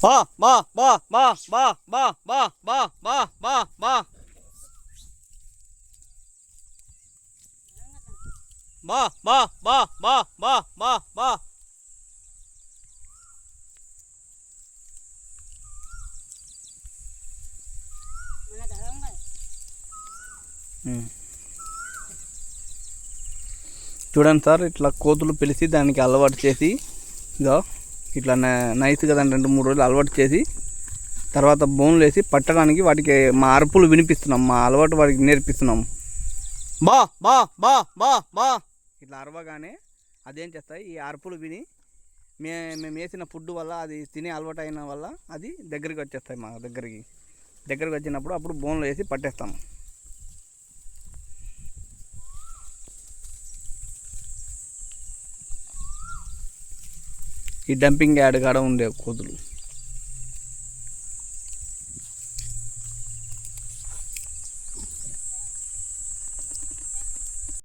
బా బా బా బా బా బా బా బా బా బా బా బా బా బా బా బా బా బా చూడండి సార్, ఇట్లా కోతులు పిలిచి దానికి అలవాటు చేసి ఇదో ఇట్లా నైస్గా దాన్ని 2-3 రోజులు అలవాటు చేసి తర్వాత బోన్లు వేసి పట్టడానికి వాటికి మా అరుపులు వినిపిస్తున్నాం, మా అలవాటు వాటికి నేర్పిస్తున్నాం. బా బా బా బా బా ఇట్లా అరవగానే అదేం చేస్తాయి, ఈ అరుపులు విని మేము వేసిన ఫుడ్ వల్ల అది తినే అలవాటు అయిన వల్ల అది దగ్గరికి వచ్చేస్తాయి. మా దగ్గరికి వచ్చినప్పుడు అప్పుడు బోన్లు వేసి పట్టేస్తాము. ఈ డంపింగ్ యార్డ్ కాడ ఉండే కోతులు.